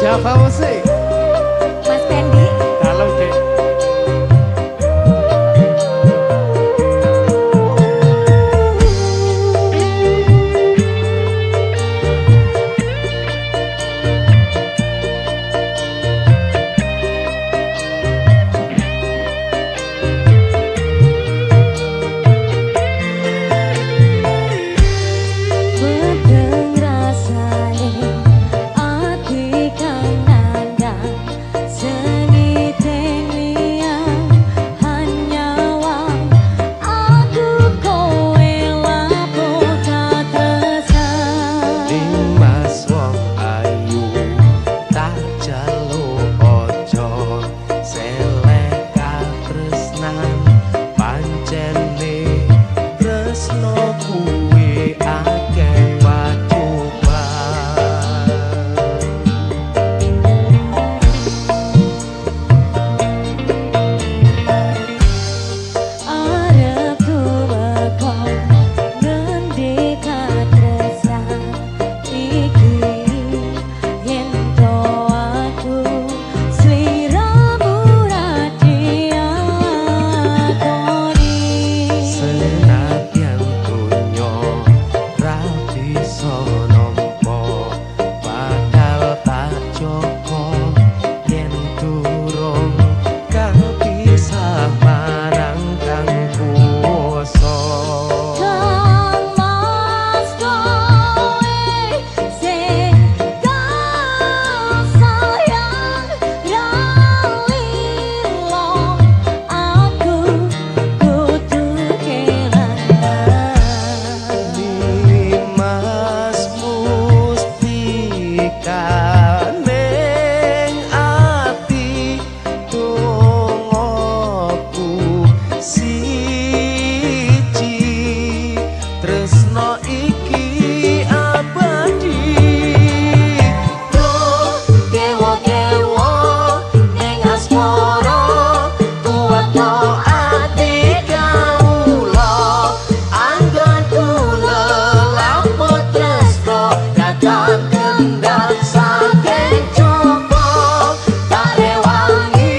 Java Musik. Mas Pendi. Kalau dek. Bedeng rasane ati kang nandang seni tenian hanyawang aku kowe lapo tak tresnan Dimas wong ayu tak jaluk ojo selek katresnan pancene tresno kuwi akeh pacoban. arep tumeka ngendi katresnan iki yen to aku sliramu ra diakoni Senadyan donya ra bisa nampa bakal tak joko yen durung kapisah marang kang kuwasa. Kang Mas kowe sing tak sayang ra lilo aku kudu kelangan Dimas mustika ning ati dongaku siji tresno iki abadi. kewo-kewo ning asmara kuwatno ati kawula anggonku lelaput tresno datang kendang saking coba tak rewangi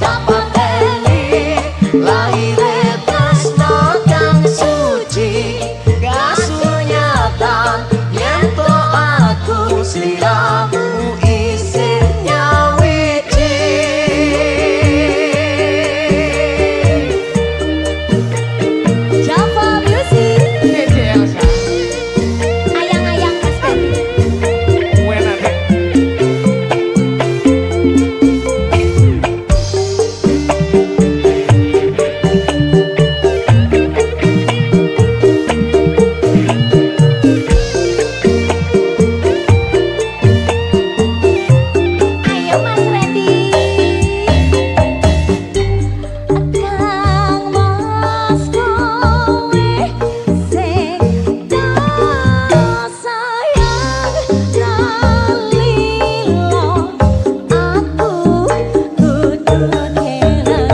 tak pateni laire tresno kang suci kasunyatan yen to aku sliramu isih nyawiji Java Music Dede Elsa, ayang-ayang Mas Pendi enak dek. ayo Mas Randy Kang Mas kowe sing tak sayang ra lilo aku kudu kelangan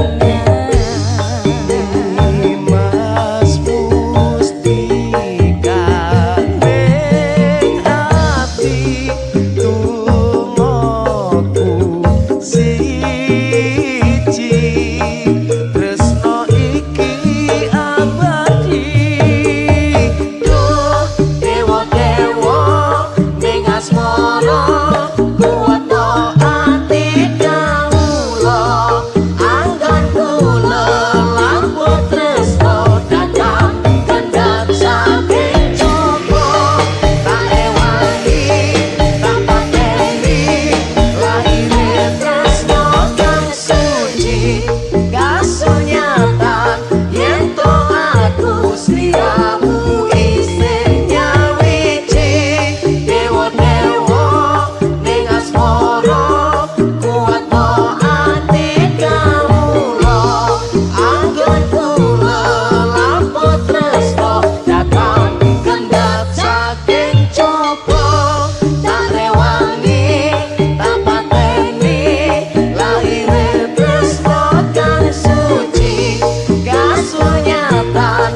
Dimas mustika ning ati dongaku siji tresno iki abadi. kewo-kewo ning asmara kuwatno ati kawula anggonku lelaput tresno datang kendang saking coba tak rewangi tak pateni laire tresno kang suci kasunyatan yen to aku sliramu isih nyawiji kewo-kewo ning asmara kuwatno ati kawula anggonku lelaput tresno datang kendang saking coba tak rewangi tak pateni laire tresno kang suci kasunyatan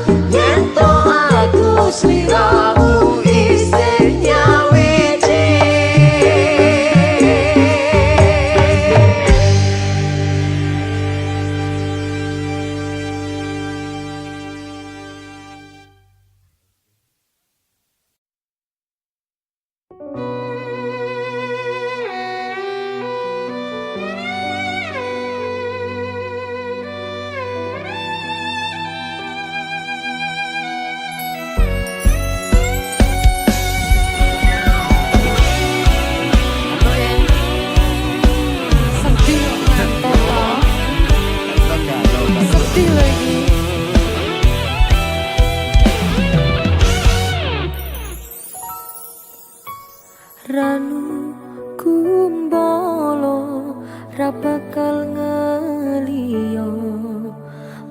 lagi. Ranu kumbolo ra bakal ngeliyo,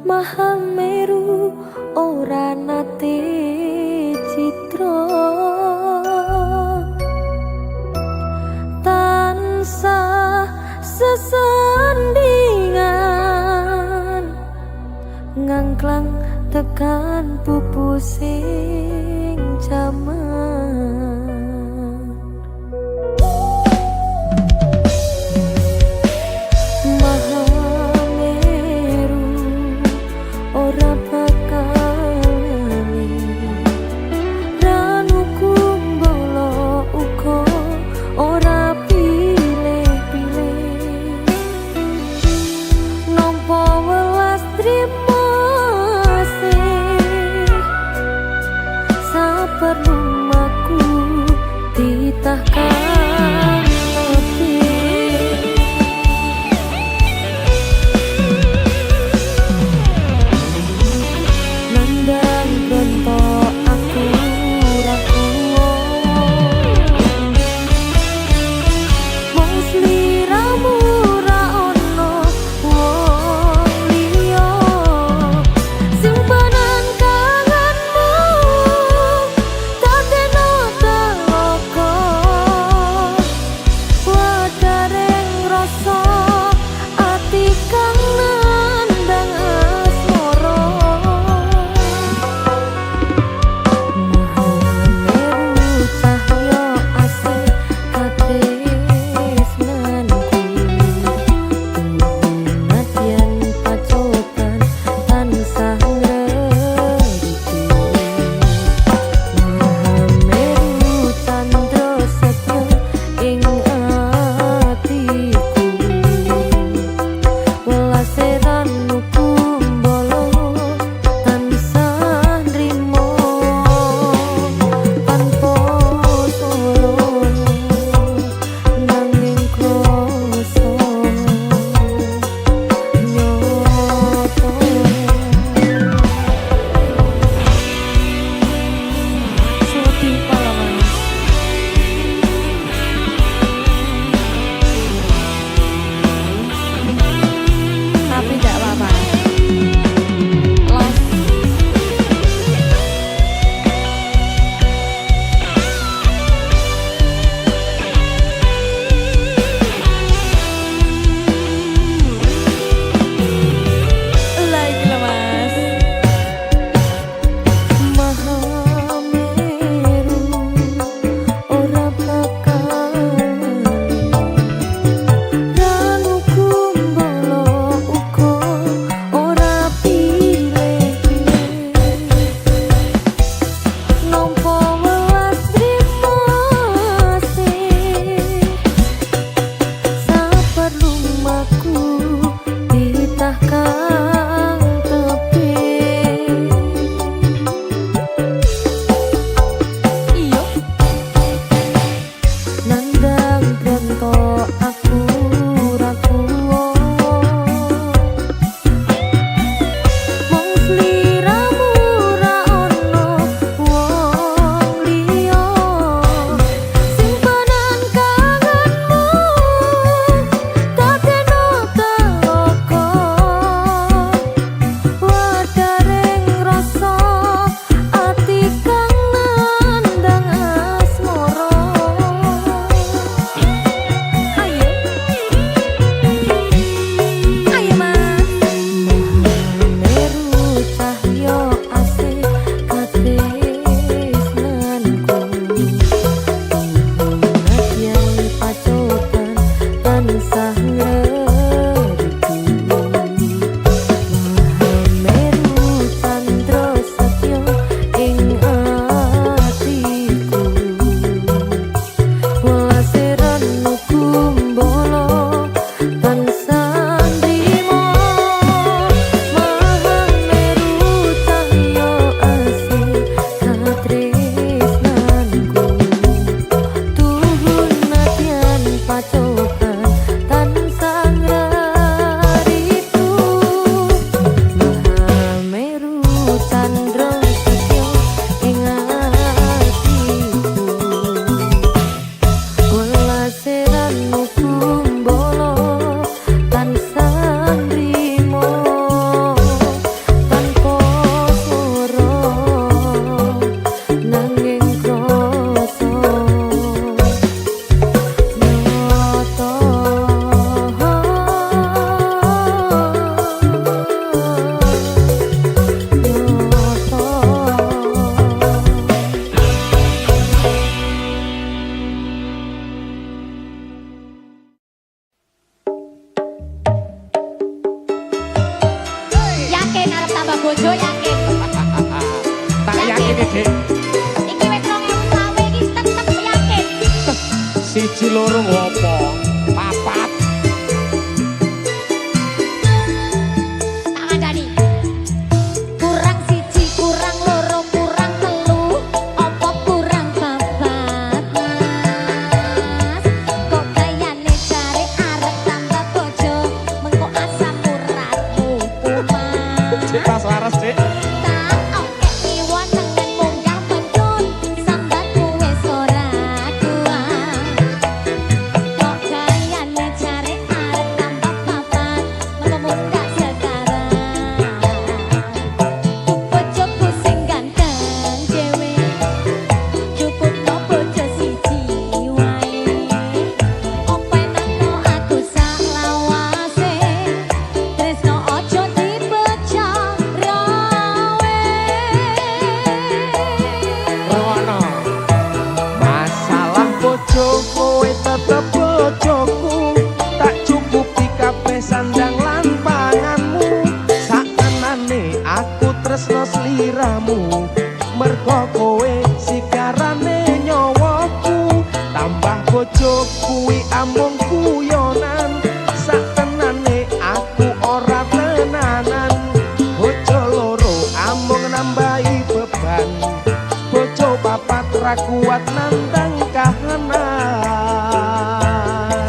Mahameru ora nate citra, tansah sesandingan ngangklang tekan pupusing jaman. Mahameru ora bakal ngelih, Ranu kumbolo uga ora pilih-pilih, nampa welas trima sih saperlumaku ditahkan lebih. iki, Dik? Iki wis 2020 iki tetep yakin. Siji loro ngopo? Papat. Tak kandhani. Kurang siji, kurang loro, kurang telu, apa kurang papat, Mas? Kok kayane jare arep tambah bojo, mengko asam uratmu kumat. Cek pas waras, Dik. Tak oke iwon nengen munggah mencun, sambatmu wis ora kuat. Kok kayane jare arep tambah papat, mengko munggah sekarang. Bojoku sing ganteng dhewe, cukupno bojo siji wae. Openano aku sak lawase, tresno ojo dipecah rawe. Rono. Masalah bojo kowe tetep bojoku. Tak cukupi kabeh sandang lan panganmu. Sakenane aku tresno sliramu. Mergo kowe sigarane nyawaku. Tambah bojo kuwi amung guyonan. Sakenane aku ora tenanan. Bojo loro amung nambahi beban. Bojo papat ra kuat nandang kahanan.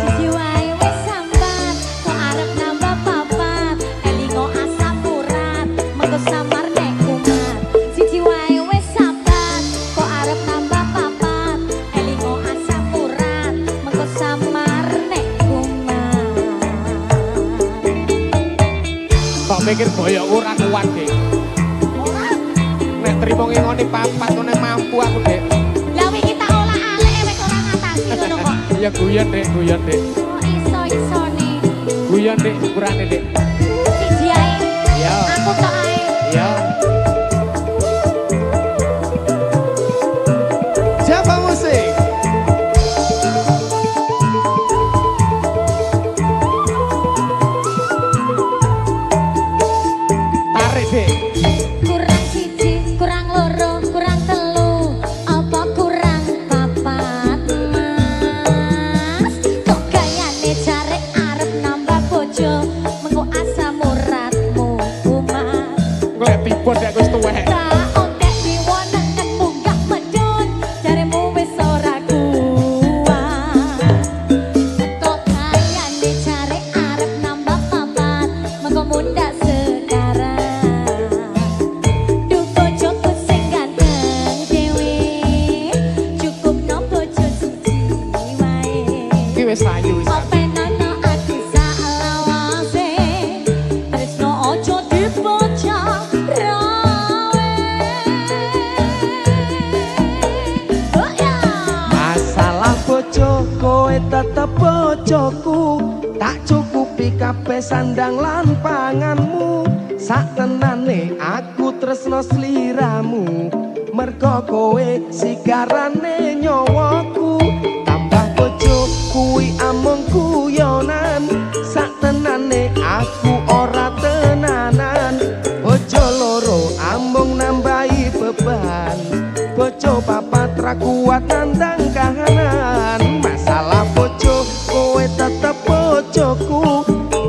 Siji wae wis sambat, kok arep nambah papat, elingo asam urat, mengko samar nek kumat. Siji wae wis sambat, kok arep nambah papat, elingo asam urat, mengko samar nek kumat. Kok mikir boyok ora kuat, Dik. Nek trimo ngene papat ngene mampu aku, Dik. Lah wingi tak olah alek wis ora ngatasi ngono kok. Ya guyon, Dik, guyon, Dik. Oh iso-isone. Guyon, Dik, ukurane, Dik. Siji ae. Ya. Aku tok ae. Ya. Siapa musik? Tarik, Dik. Kurang siji, kurang loro, kurang telu, apa kurang papat, Mas? Kok gayane jare arep nambah bojo, mengko asam uratmu kumat. Golek tiba nek wis tuwek. Tak oke diwon nengen munggah medun, jaremu wis ora kuat. Kok gayane jare arep nambah papat, mengko mundak sekarang. Duh bojoku sing ganteng dhewe, cukupno bojo siji wae. Iki wis ayu wis. Openano aku sak lawase, tresno ojo dipecah rawe. Oh ya. Masalah bojo kowe tetep bojoku. Tak cukupi kabeh sandang lan panganmu. Satenane aku tresno sliramu. Mergo kowe sigarane nyawaku. Tambah bojo kuwi amung guyonan. Satenane aku ora tenanan. Bojo loro amung nambahi beban. Bojo papat ra kuat nandang kahanan. Masalah bojo kowe tetep bojoku.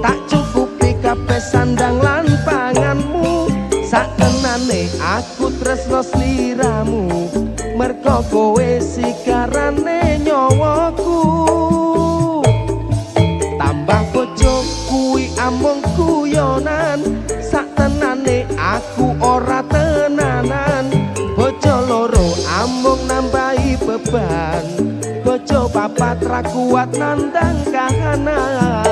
Tak cukupi kabeh sandang lan panganmu. Sakenane aku tresno sliramu. Mergo kowe sigarane nyawaku. Tambah bojo kuwi amung guyonan. Satenane aku ora tenanan. Bojo loro amung nambahi beban. Bojo papat ra kuat nandang kahanan.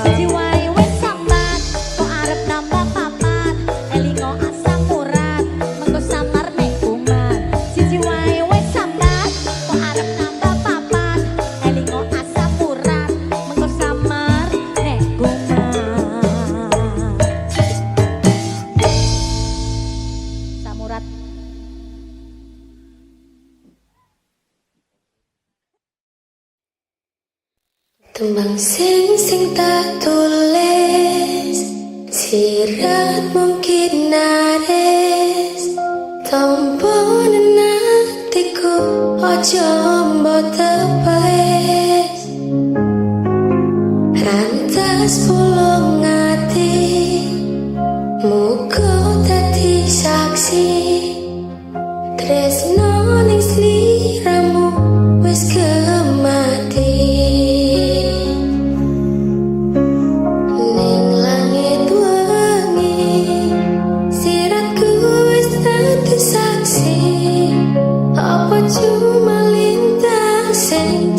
Siji wae wis sambat, kok arep nambah papat, elingo asam urat, mengko samar nek kumat. Siji wae wis sambat, kok arep nambah papat, elingo asam urat, mengko samar nek kumat. Samurat. Tembang sing tak tulis, sirat mungkin naris, Tompo nenatiku ojo mbok tepes rantas pulung ati muga dadi saksi tresno ning sliramu wis kemati ning langit wengi siratku wis dadi saksi apa cuma lintang sing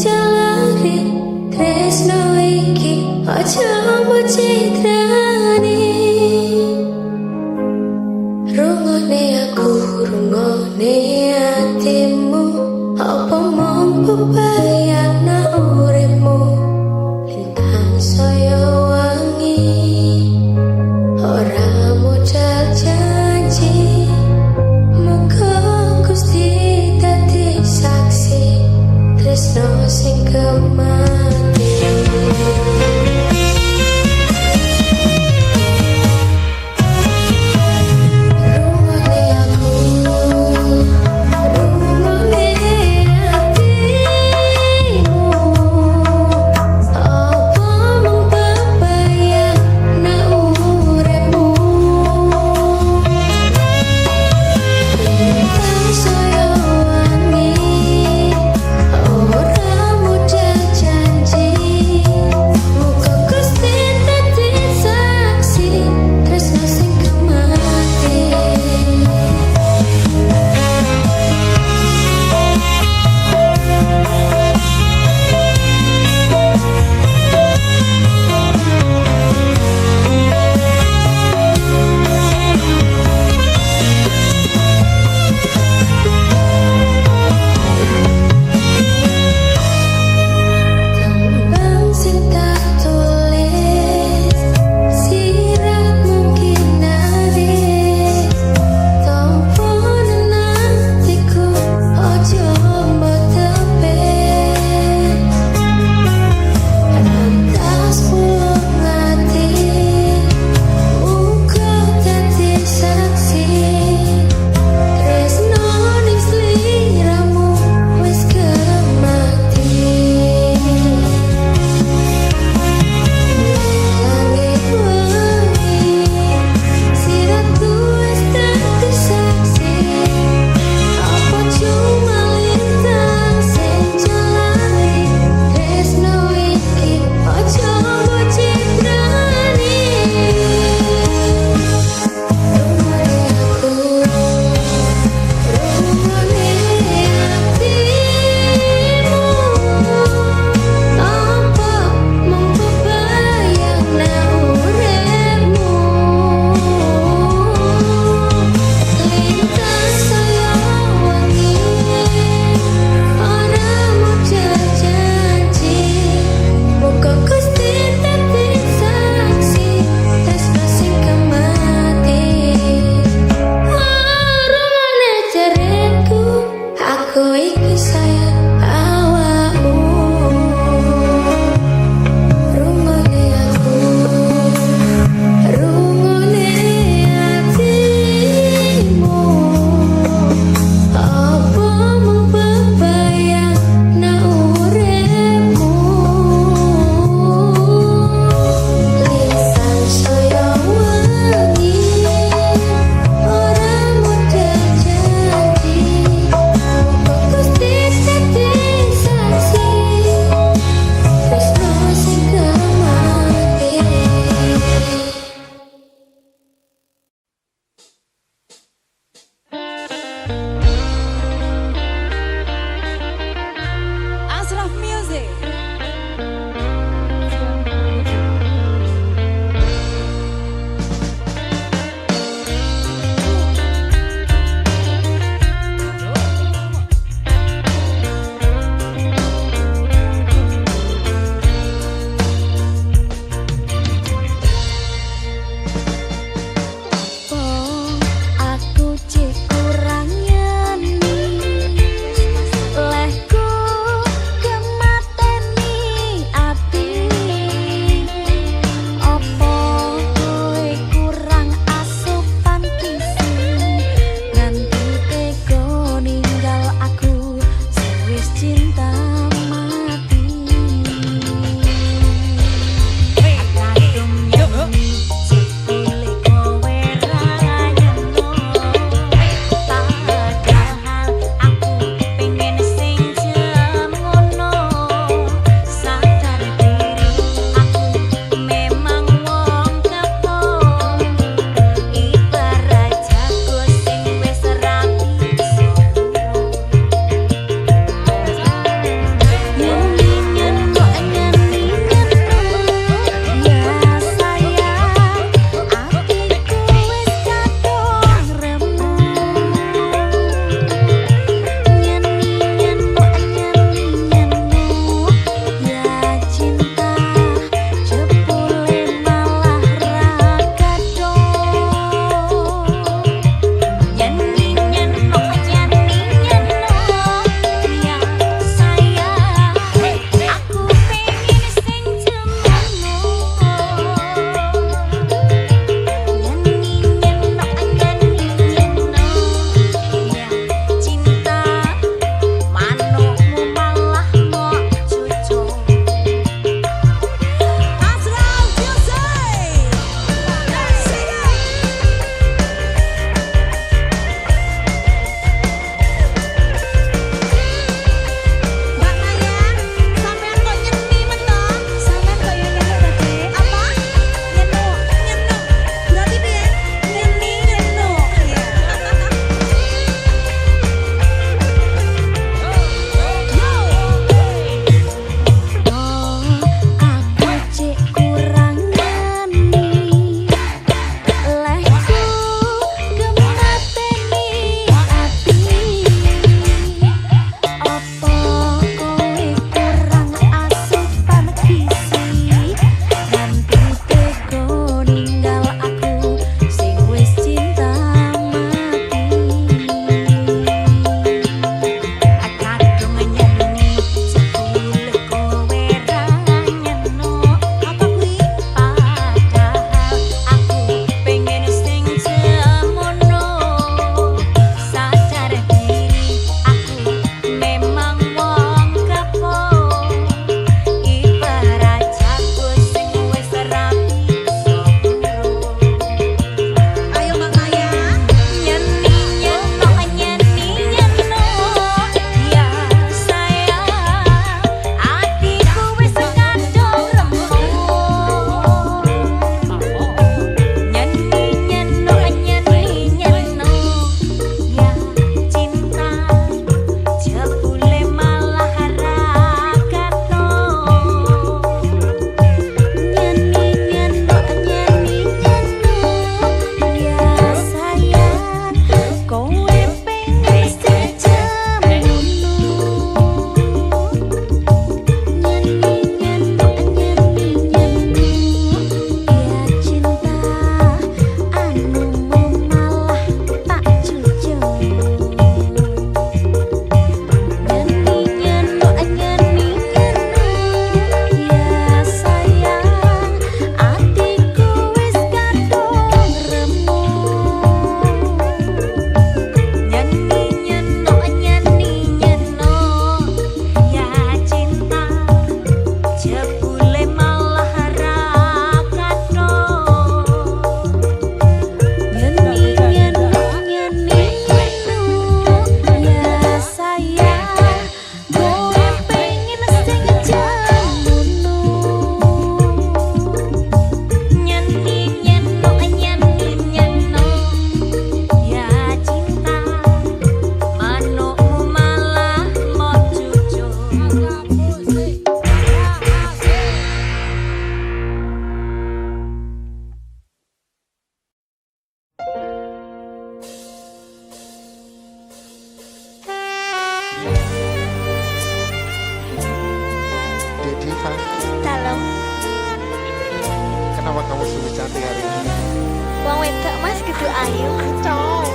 Ayo ancol.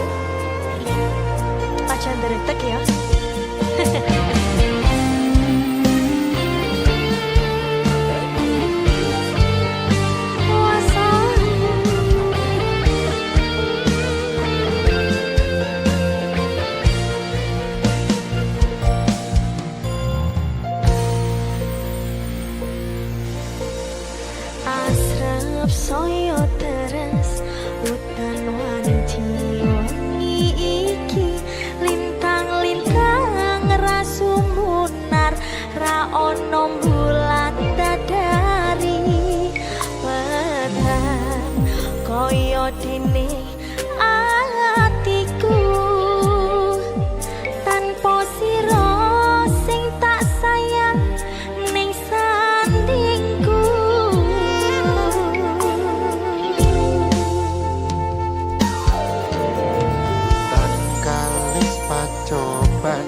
Pacar deretek ya. Asrap soyo teras utan wanci wangi iki lintang-lintang rasumunar ra ono bulan dadari petang koyo dene atiku tanpa sira sing tak sayang ning sandingku. Coban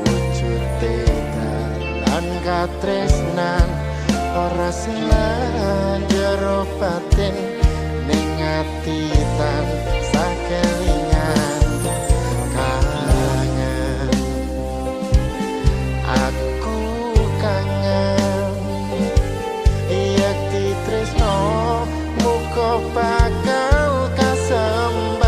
wujude dalan katresnan ora senang jero batin ning ati tan sakelingan kangen aku kangen yak ditresno muga bakal kasempatan.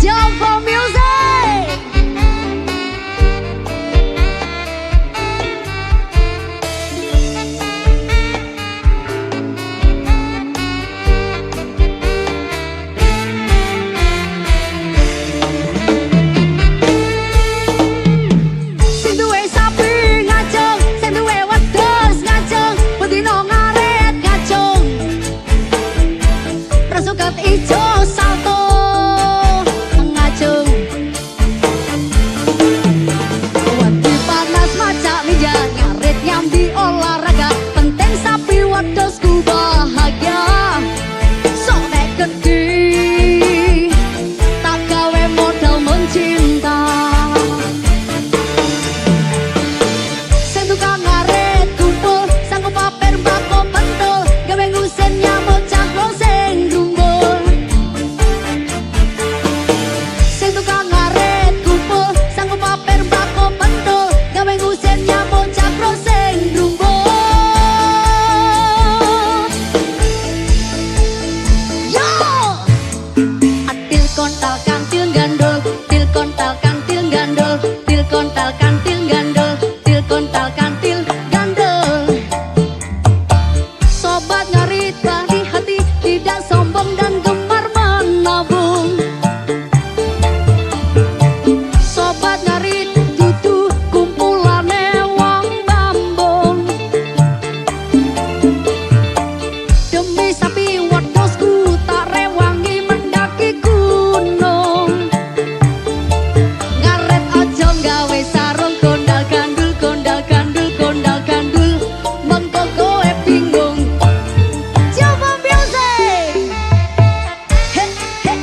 Jumbo Music. Sing duwe sapi ngacung, sing duwe wedhus ngacung, bedino ngaret ngacung. Rasukat ijo salto ngacung. Wadi panas macak ninja ngarit nyambi olahraga, penting sapi wedhusku bahagia. Sok nek gede tak gawe modal mencinta. Sing tukang ngarit kumpul sanggup paper mbako pentul, gawe ngusen nyamuk cangklo sing grumbul. Sing tukang ngarit kumpul sanggup paper mbako pentul, gawe ngusen nyamuk cangklo sing grumbul. Yo! Atil kontal kantil gandul, til kontal kantil gandul, til kontal kantil gandul, til kontal kantil gandul. Sobat ngarita di hati, tidak sombong dan gemar menabung. Sobat ngarit dudu kumpulane wong bambung. Demi sapi wedhusku tak rewangi mendaki gunung. Ngaret aja gawe sarung kondal gandul, kondal gandul, kondal gandul, mengko kowe bingung. Coba music. He he.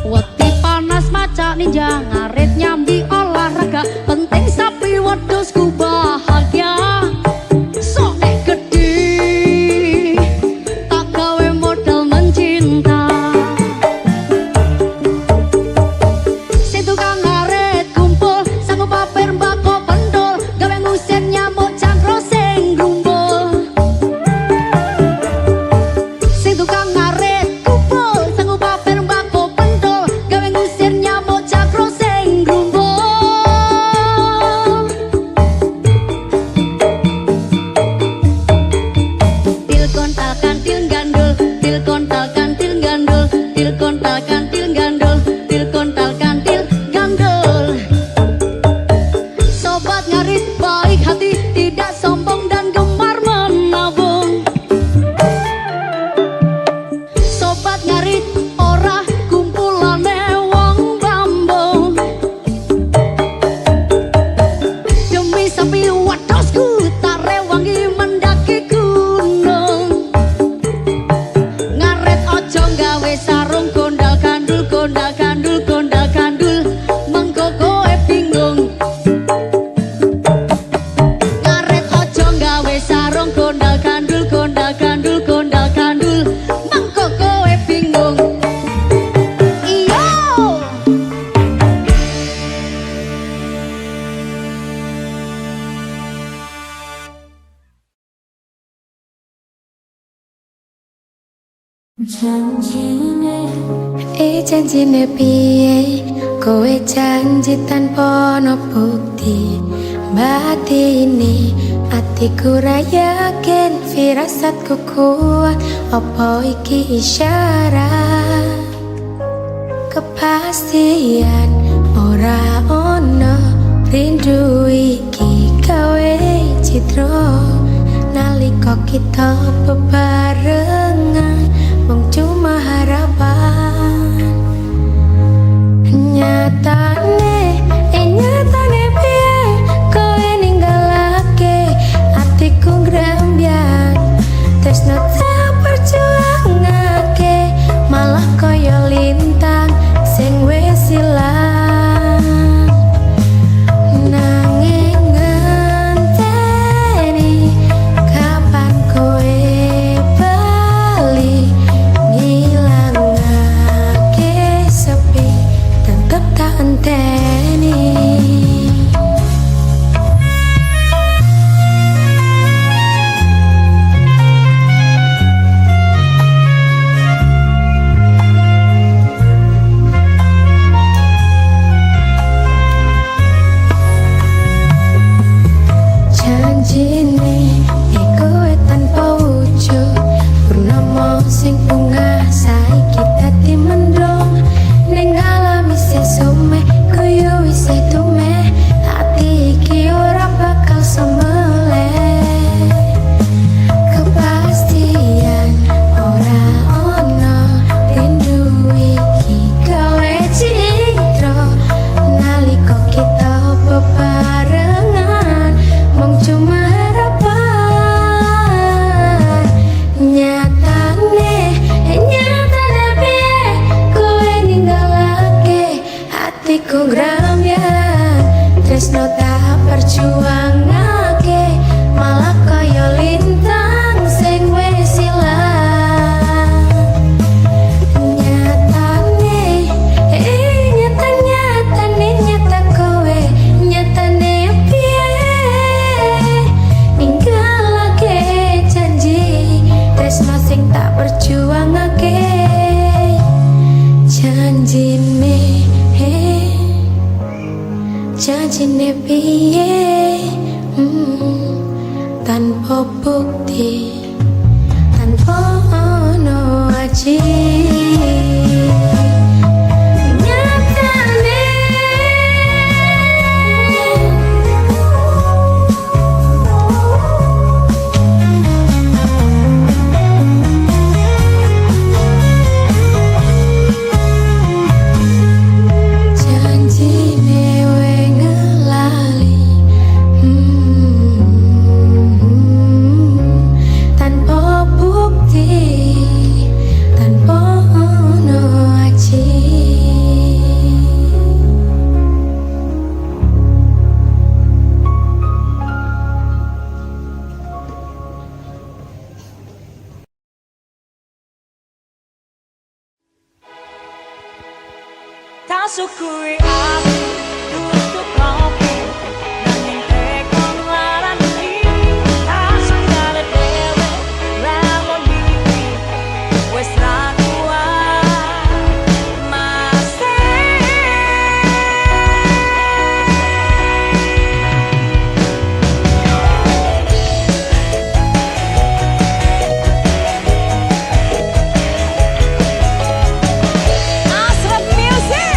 Wati panas macak ninja ngarit nyambi olahraga, penting sapi wedhusku bahagia. Sok nek gede tak gawe modal mencinta. Sing tukang ngarit kumpul sanggup paper mbako pentul, gawe ngusen nyamuk cangkro sing grumbul. Sing tukang ngarit kumpul sanggup paper mbako pentul, gawe ngusir nyamuk cangkro sing grumbul. Til kontal kantil gandul, til kontal kantil gandul, til kontal kantil gandul, til kontal kantil gandul. Sobat ngarit baik hati, tidak sombong dan gemar menabung. Sobat ngarit ora kumpulane wong bambung. Demi sapi wedhusku tak rewangi mendaki gunung. Ngaret aja gawe sarung kondal gandul, kondal gandul, kondal gandul, mengko kowe bingung. Ngaret aja gawe sarung kondal gandul, kondal gandul, kondal gandul, mengko kowe bingung. Iyo! Janjine piye kowe janji tanpa ono bukti. Batine atiku ra yakin, firasatku kuat, apa iki isyarat? Kepastian ora ono, rindu iki gawe citra. Nalika kita bebarengan mung cuma harapan. Nyatane piye kowe ninggalake atiku grembyang. Tresno tak perjuangake malah koyo lintang sing wis silang nanging ngenteni kapan kowe bali ngilangake sepi tetep tak enteni. Janjine kowe tanpa wujud purnama sing bungah saiki dadi mendung ning alam isih sume koyo isih tume ati iki ora bakal semeleh kepastian ora ono rindu iki kowe citra nalika kita bebarengan mong cuma harapan nyatane piye kowe ninggalake hatiku gramyan tresno tak perjuangake malah kaya lintang sing wis ilang nyatane nyata kowe nyatane piye ninggalake janji tresno sing tak perjuangake janjine piye tanpa bukti tanpa ono aji Tak syukuri aku tutup kopi nanging tekon larang ini tak segala dewe lamun mimpi wes ra kuat masih Asrap Music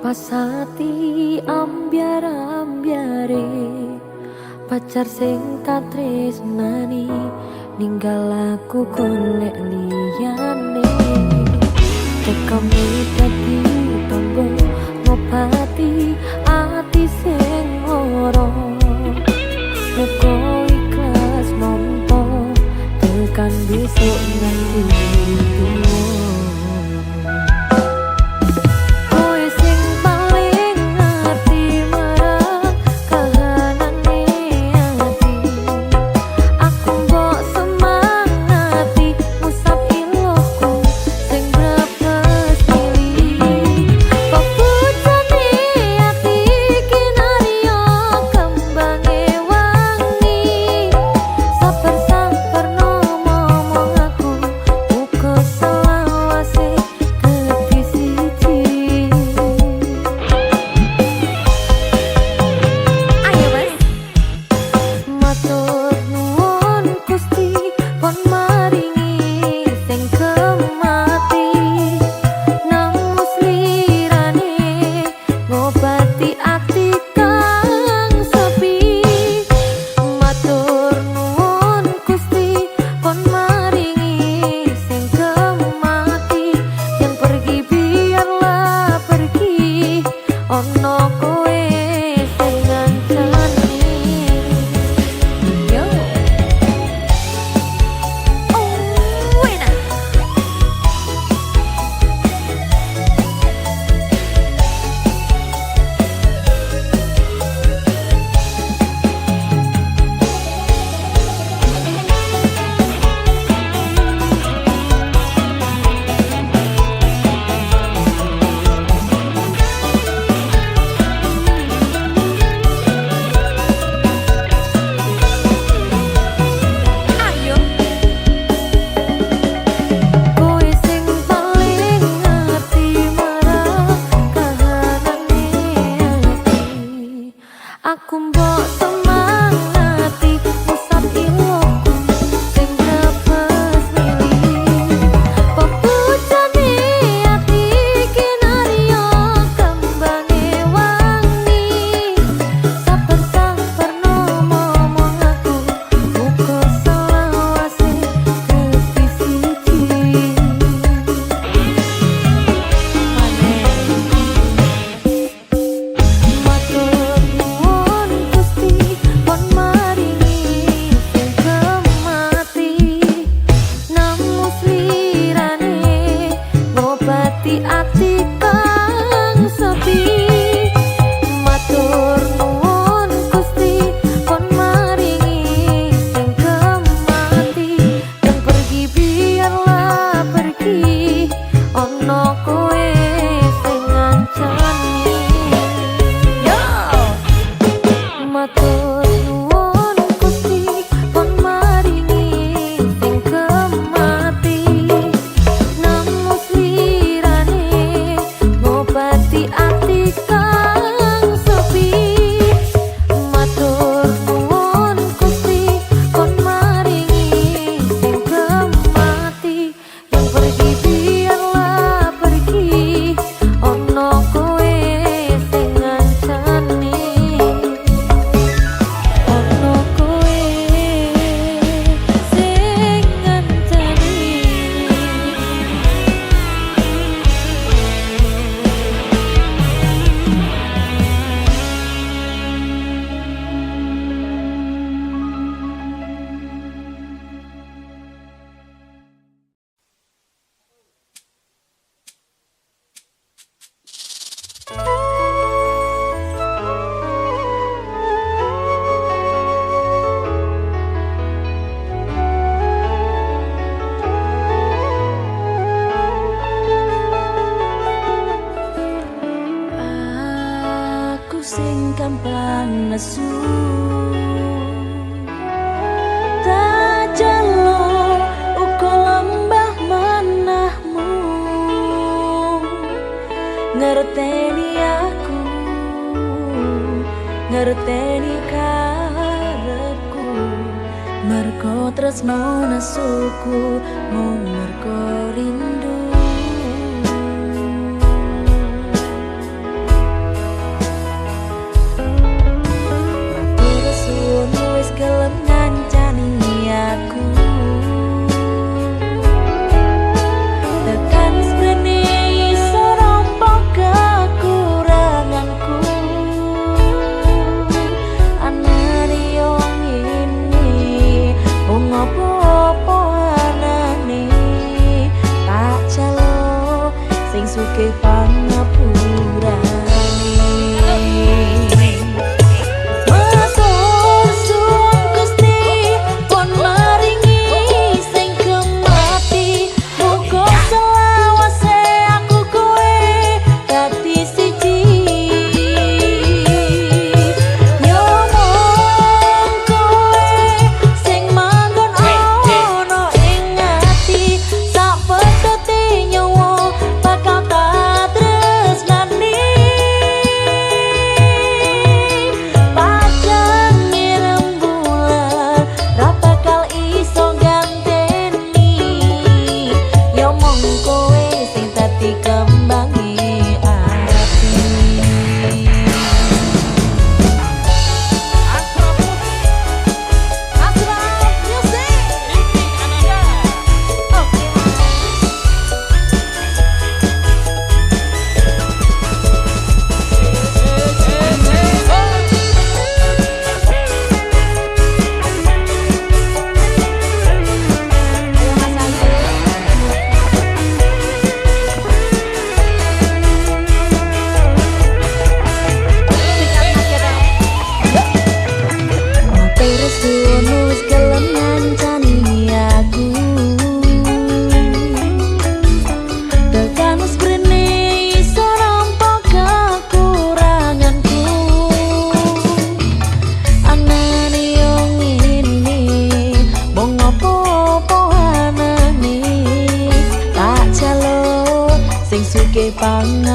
Pasati ambyar-ambyare pacar sing katresnani ninggal aku golek liyane tekame dadi tombo ngobati ati sing ora muga ikhlas nampa tekan besok nanti tuwa. nesu tak jalo uga lembah manahmu ngerteni aku ngerteni karepku mergo tresno nesuku mung mergo rindu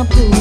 aku